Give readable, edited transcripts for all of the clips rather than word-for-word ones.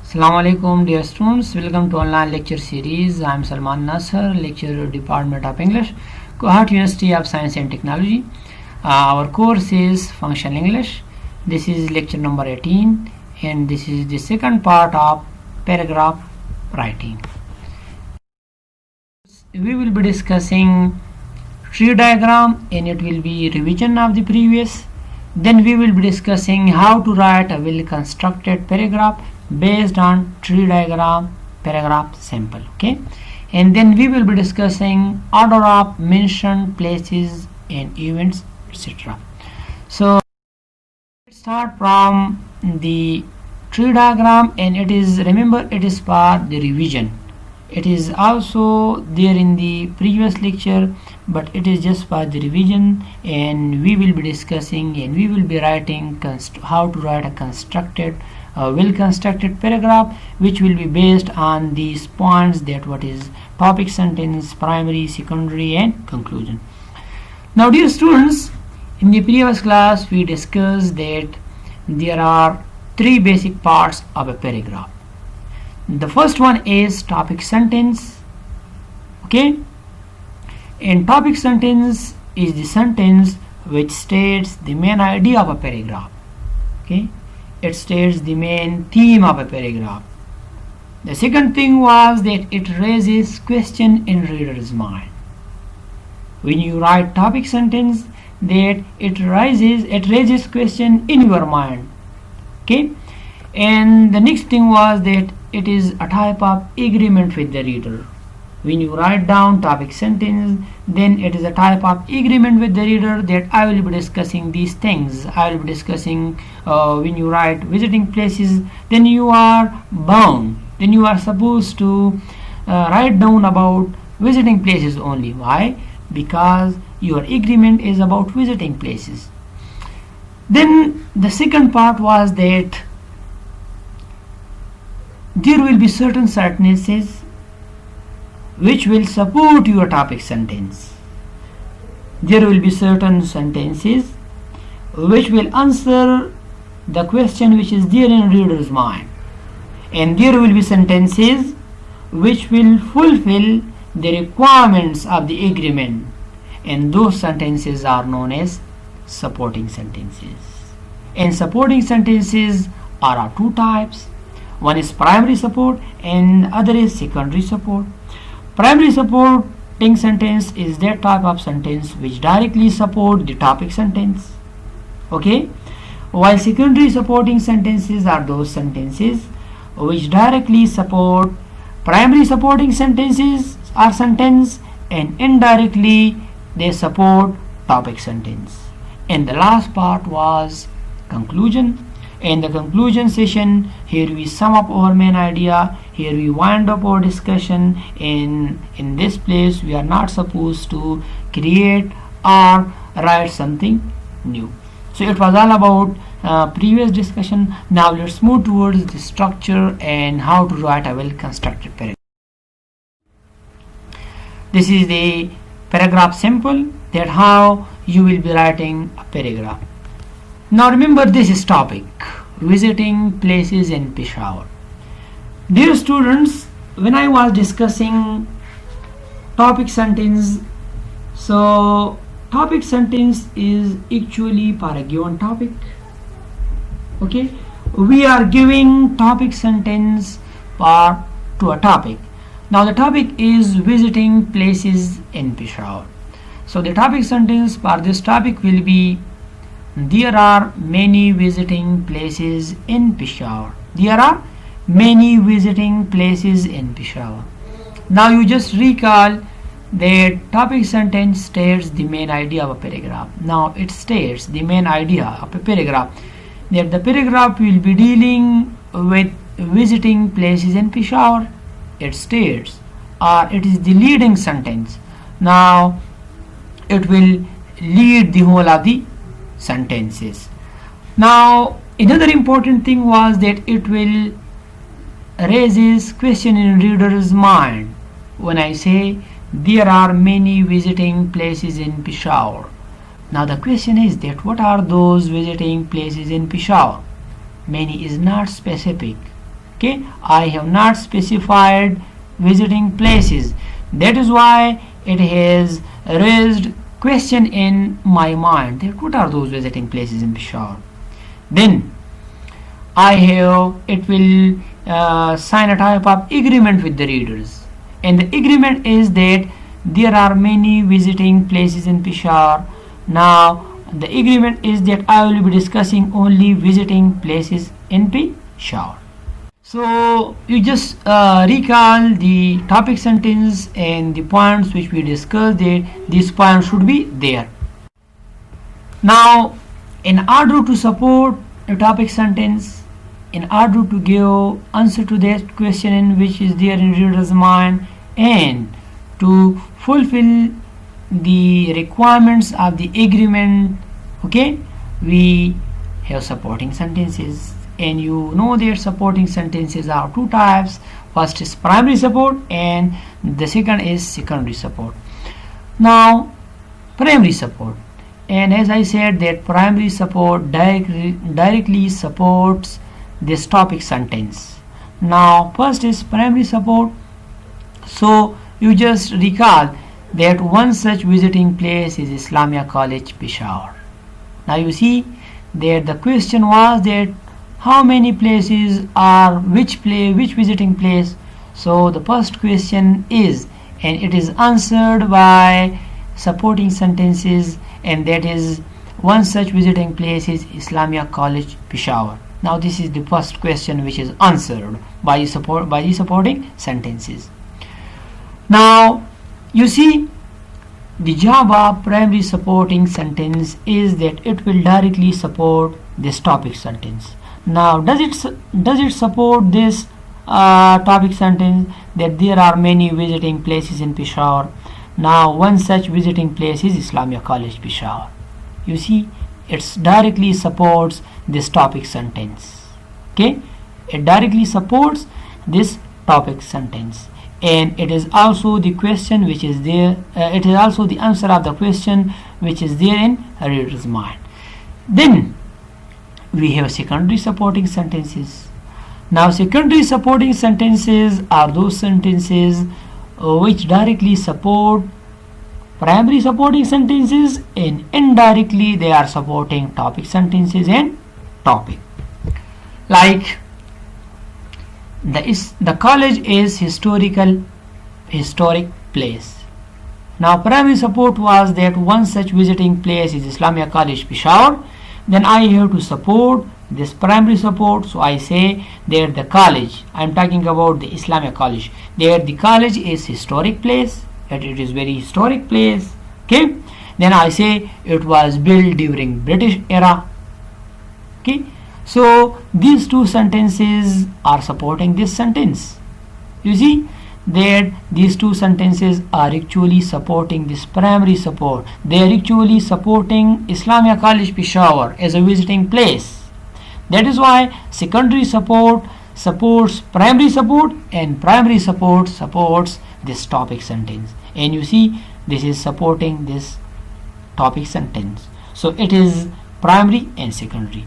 Assalamu alaikum dear students, welcome to online lecture series. I am Salman Nasser, lecturer Department of English, Guwahati University of Science and Technology. Our course is Functional English. This is lecture number 18 and this is the second part of paragraph writing. We will be discussing tree diagram and it will be revision of the previous. Then we will be discussing how to write a well constructed paragraph based on tree diagram paragraph sample. Okay, and then we will be discussing order of mentioned places and events, etc. So let's start from the tree diagram, and it is, remember, it is for the revision. It is also there in the previous lecture, but it is just for the revision, and we will be discussing and we will be writing how to write a constructed well constructed paragraph, which will be based on these points, that what is topic, sentence, primary, secondary and conclusion. Now dear students, in the previous class we discussed that there are three basic parts of a paragraph. The first one is topic sentence. Okay, and topic sentence is the sentence which states the main idea of a paragraph. Okay, it states the main theme of a paragraph. The second thing was that it raises question in reader's mind. When you write topic sentence, that it raises question in your mind. Okay, and the next thing was that it is a type of agreement with the reader. When you write down topic sentence, then it is a type of agreement with the reader that I will be discussing these things. I will be discussing when you write visiting places, then you are bound, then you are supposed to write down about visiting places only. Why? Because your agreement is about visiting places. Then the second part was that there will be certain sentences which will support your topic sentence. There will be certain sentences which will answer the question which is there in reader's mind, and there will be sentences which will fulfill the requirements of the agreement, and those sentences are known as supporting sentences. And supporting sentences are of two types. One is primary support and other is secondary support. Primary supporting sentence is that type of sentence which directly support the topic sentence. Okay, while secondary supporting sentences are those sentences which directly support primary supporting sentences or sentence, and indirectly they support topic sentence. And the last part was conclusion. In the conclusion session, here we sum up our main idea, here we wind up our discussion, and in this place we are not supposed to create or write something new. So it was all about previous discussion. Now let's move towards the structure and how to write a well constructed paragraph. This is the paragraph sample, that how you will be writing a paragraph. Now remember, this is topic, visiting places in Peshawar. Dear students, when I was discussing topic sentence, so topic sentence is actually for a given topic. Okay, we are giving topic sentence to a topic. Now the topic is visiting places in Peshawar. So the topic sentence for this topic will be, there are many visiting places in Peshawar. There are many visiting places in Peshawar. Now you just recall that topic sentence states the main idea of a paragraph. Now it states the main idea of a paragraph, that the paragraph will be dealing with visiting places in Peshawar. It states, or it is the leading sentence. Now it will lead the whole of the sentences. Now another important thing was that it will raises question in reader's mind. When I say there are many visiting places in Peshawar, now the question is that what are those visiting places in Peshawar? Many is not specific. Okay, I have not specified visiting places. That is why it has raised question in my mind that what are those visiting places in Peshawar. Then I have, it will sign a type of agreement with the readers, and the agreement is that there are many visiting places in Peshawar. Now the agreement is that I will be discussing only visiting places in Peshawar. So you just recall the topic sentence and the points which we discussed, that these points should be there. Now in order to support a topic sentence, in order to give answer to that question in which is there in reader's mind, and to fulfill the requirements of the agreement, okay, we have supporting sentences. And you know that supporting sentences are two types. First is primary support and the second is secondary support. Now primary support, and as I said that primary support directly supports this topic sentence. Now first is primary support. So you just recall that one such visiting place is Islamia College, Peshawar. Now you see that the question was that how many places are which visiting place. So the first question is, and it is answered by supporting sentences, and that is one such visiting place is Islamia College, Peshawar. Now this is the first question which is answered by the supporting sentences. Now you see the job of primary supporting sentence is that it will directly support this topic sentence. Now does it support this topic sentence that there are many visiting places in Peshawar? Now one such visiting place is Islamia College, Peshawar. You see, it directly supports this topic sentence. Okay, it directly supports this topic sentence, and it is also the question which is there, it is also the answer of the question which is there in reader's mind. Then we have secondary supporting sentences. Now secondary supporting sentences are those sentences which directly support primary supporting sentences, and indirectly they are supporting topic sentences and topic. Like the college is historic place. Now primary support was that one such visiting place is Islamia College, Peshawar. Then I have to support this primary support, so I say that the college, I am talking about the Islamia College, there the college is historic place, that it is very historic place. Okay, then I say it was built during British era. Okay, so these two sentences are supporting this sentence. You see that these two sentences are actually supporting this primary support. They are actually supporting Islamia College, Peshawar as a visiting place. That is why secondary support supports primary support, and primary support supports this topic sentence. And you see this is supporting this topic sentence. So it is primary and secondary.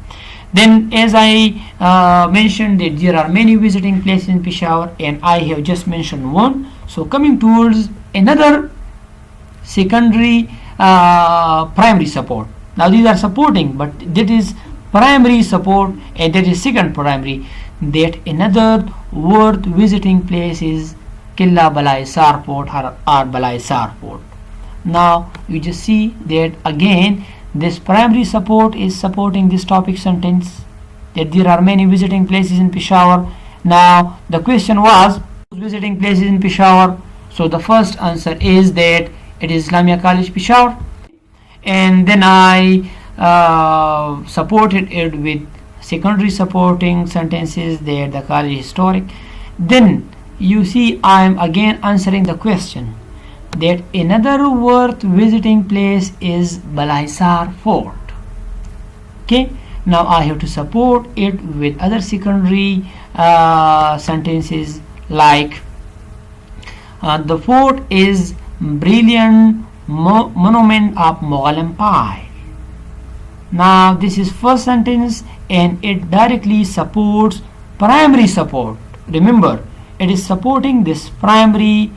Then as I mentioned that there are many visiting places in Peshawar, and I have just mentioned one. So coming towards another secondary primary support. Now these are supporting, but that is primary support and that is second primary. That another worth visiting place is Killa Balai Sar Port or Balai Sar Port. Now you just see that again this primary support is supporting this topic sentence, that there are many visiting places in Peshawar. Now the question was visiting places in Peshawar, so the first answer is that it is Islamia College, Peshawar, and then I supported it with secondary supporting sentences that the college is historic. Then you see I am again answering the question that another worth visiting place is Balaisar Fort. Okay, now I have to support it with other secondary sentences like the fort is brilliant monument of Mughal Empire. Now this is first sentence and it directly supports primary support. Remember, it is supporting this primary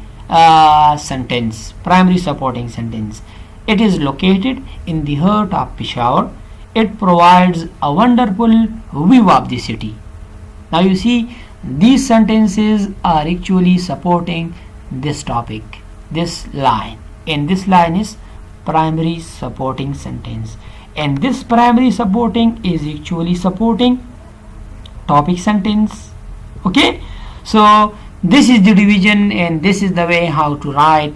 sentence, primary supporting sentence. It is located in the heart of Peshawar. It provides a wonderful view of the city. Now you see, these sentences are actually supporting this topic, this line, and this line is primary supporting sentence, and this primary supporting is actually supporting topic sentence. Okay, so this is the division, and this is the way how to write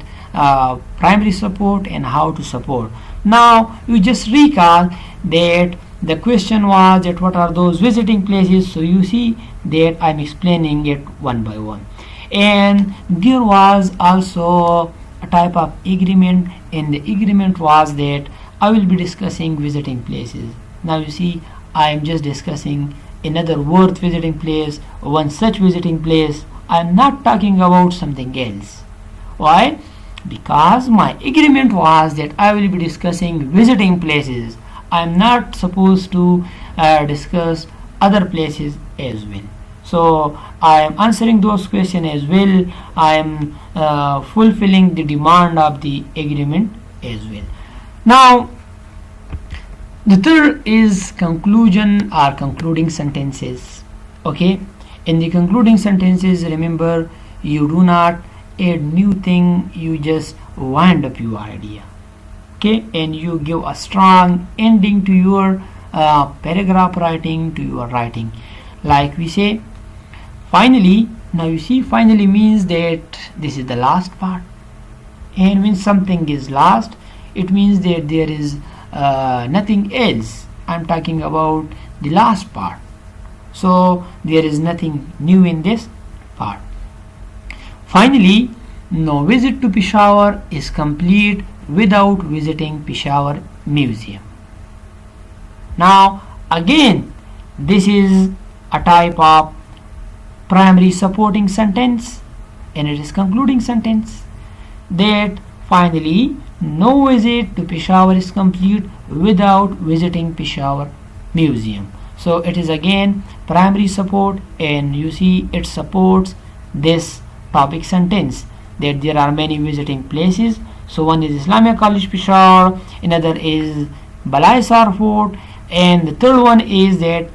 primary support and how to support. Now you just recall that the question was that what are those visiting places. So you see that I'm explaining it one by one, and there was also a type of agreement, and the agreement was that I will be discussing visiting places. Now you see, I am just discussing another worth visiting place, one such visiting place. I am not talking about something else. Why? Because my agreement was that I will be discussing visiting places. I am not supposed to discuss other places as well. So I am answering those questions as well. I am fulfilling the demand of the agreement as well. Now the third is conclusion or concluding sentences. Okay, in the concluding sentences, remember, you do not add new thing, you just wind up your idea. Okay, and you give a strong ending to your paragraph writing, to your writing. Like we say, finally. Now you see, finally means that this is the last part, and when something is last, it means that there is nothing else. I'm talking about the last part, so there is nothing new in this part. Finally, no visit to Peshawar is complete without visiting Peshawar Museum. Now again, this is a type of primary supporting sentence, and it is concluding sentence, that finally no visit to Peshawar is complete without visiting Peshawar Museum. So it is again primary support, and you see it supports this topic sentence, that there are many visiting places. So one is Islamia College Peshawar, another is Balai Sar Fort, and the third one is that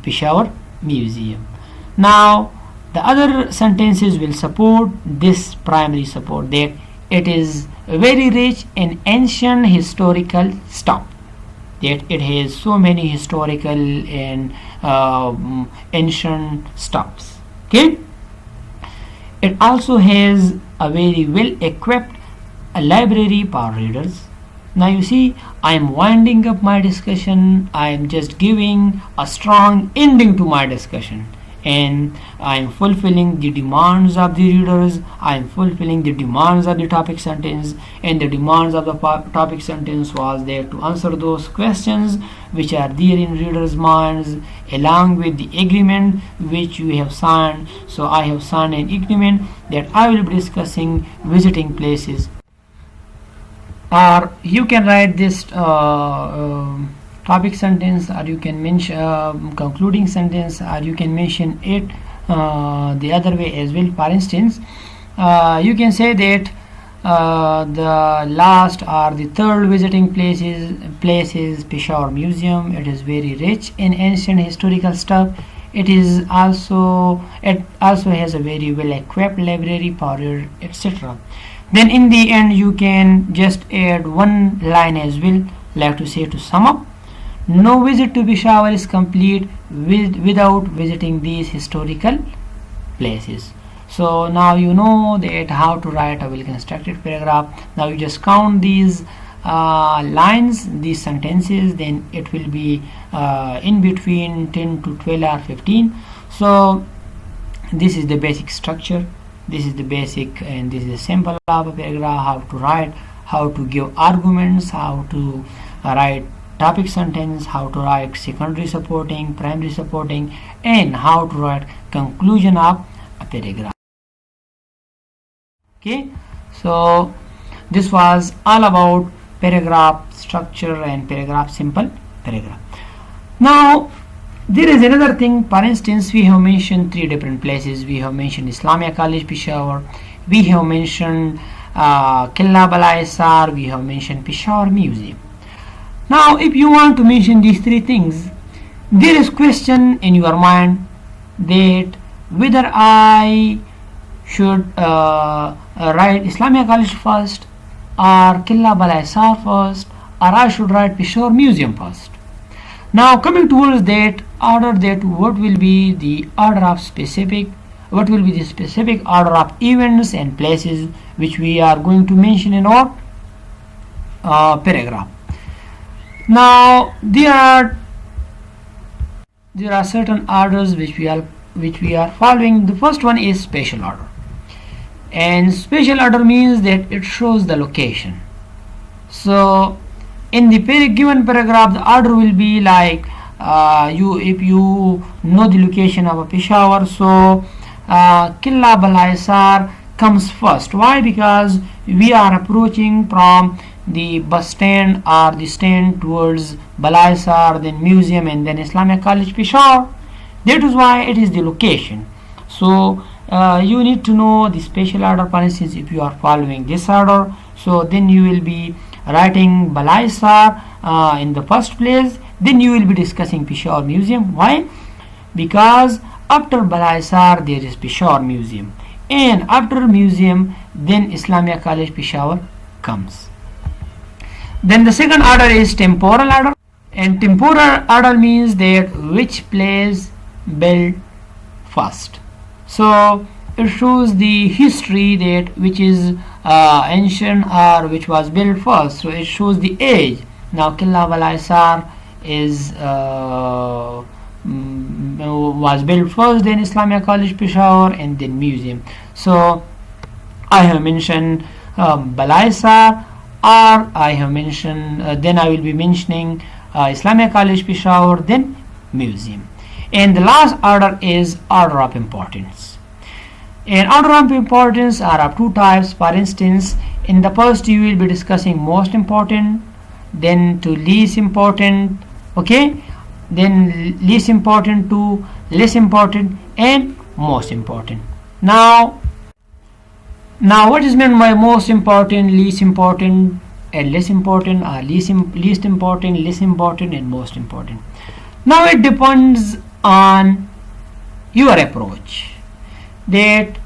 Peshawar Museum. Now the other sentences will support this primary support, that it is very rich in ancient historical stuff, that it has so many historical and ancient stuffs. Okay, it also has a very well equipped library for readers. Now you see, I am winding up my discussion, I am just giving a strong ending to my discussion, and I am fulfilling the demands of the readers. I am fulfilling the demands of the topic sentence, and the demands of the topic sentence was there to answer those questions which are there in readers' minds, along with the agreement which you have signed. So I have signed an agreement that I will be discussing visiting places. Or you can write this topic sentence, or you can mention concluding sentence, or you can mention it the other way as well. For instance, you can say that the last or the third visiting place is Peshawar Museum. It is very rich in ancient historical stuff. It also has a very well equipped library for your etc. Then in the end you can just add one line as well, like to say, to sum up, no visit to Peshawar is complete without visiting these historical places. So now you know that how to write a well constructed paragraph. Now you just count these lines, these sentences, then it will be in between 10 to 12 or 15. So this is the basic structure, this is the basic, and this is the sample of a paragraph, how to write, how to give arguments, how to write topic sentence, how to write secondary supporting, primary supporting, and how to write conclusion of a paragraph. Okay, so this was all about paragraph structure and paragraph, simple paragraph. Now There is another thing. For instance, we have mentioned three different places. We have mentioned Islamia College Peshawar, we have mentioned Qilla Balai Sar, we have mentioned Peshawar Museum. Now if you want to mention these three things, there is question in your mind that whether I should write Islamia College first, or Qilla Balai Sar first, or I should write Peshawar Museum first. Now coming towards that order, that what will be the order of specific, what will be the specific order of events and places which we are going to mention in our paragraph. Now there are certain orders which we are following. The first one is special order, and special order means that it shows the location. So in the given paragraph, the order will be like if you know the location of a Peshawar, so Qilla Balai Sar comes first. Why? Because we are approaching from the bus stand or the stand towards Balai Sar, then museum, and then Islamic College Peshawar. That is why it is the location. So you need to know the special order. For instance, if you are following this order, so then you will be writing Balai Sar in the first place, then you will be discussing Peshawar Museum. Why? Because after Balai Sar there is Peshawar Museum, and after museum then Islamia College Peshawar comes. Then the second order is temporal order, and temporal order means that which place built first. So it shows the history that which is ancient or which was built first. So it shows the age. Now Qilla Balai Sar is was built first, then Islamia College Peshawar, and then museum. So I have mentioned Balai Sar, or I have mentioned then I will be mentioning Islamia College Peshawar, then museum. And the last order is order of importance. And order of importance are of two types. For instance, in the first you will be discussing most important, then to least important, okay, then least important to less important, and most important. Now what is meant by most important, least important, and less important, or least important, less important, and most important? Now it depends on your approach, that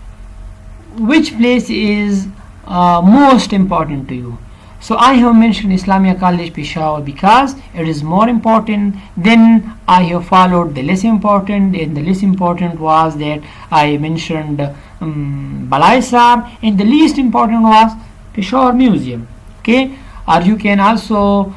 which place is most important to you. So I have mentioned Islamia College Peshawar because it is more important. Then I have followed the less important, and the less important was that I mentioned Balai Sar, and the least important was Peshawar Museum. Okay, or you can also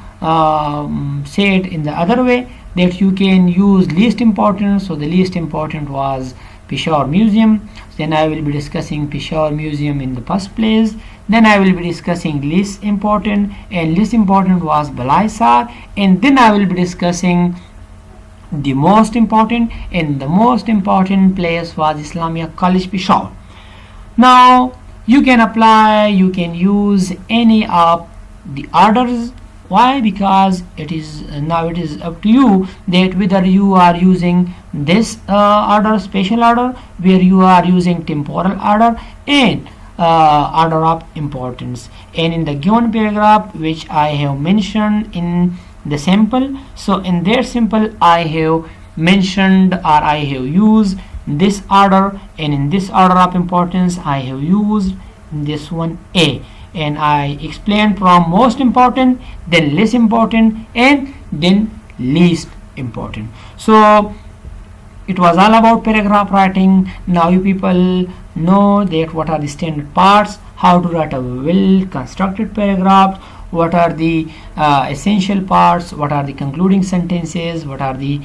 say it in the other way, that you can use least important. So the least important was Peshawar Museum. Then I will be discussing Peshawar Museum in the first place. Then I will be discussing least important, and least important was Balai Sar, and then I will be discussing the most important, and the most important place was Islamia College Peshawar. Now you can apply, you can use any of the orders. Why? Because it is now it is up to you that whether you are using this order, special order, where you are using temporal order, and order of importance. And in the given paragraph which I have mentioned in the sample, so in that sample I have mentioned, or I have used this order, and in this order of importance I have used this one A, and I explained from most important, then less important, and then least important. So it was all about paragraph writing. Now you people know that what are the standard parts, how to write a well constructed paragraph, what are the essential parts, what are the concluding sentences, what are the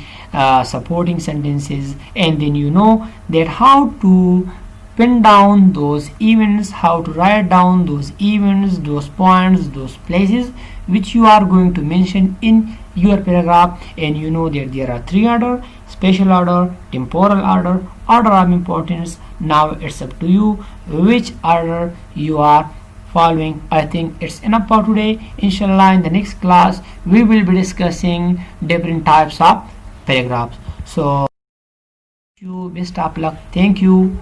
supporting sentences, and then you know that how to pin down those events, how to write down those events, those points, those places which you are going to mention in your paragraph. And you know that there are three order: special order, temporal order, order of importance. Now it's up to you which order you are following. I think it's enough for today. Inshallah, in the next class we will be discussing different types of paragraphs. So you best of luck. Thank you.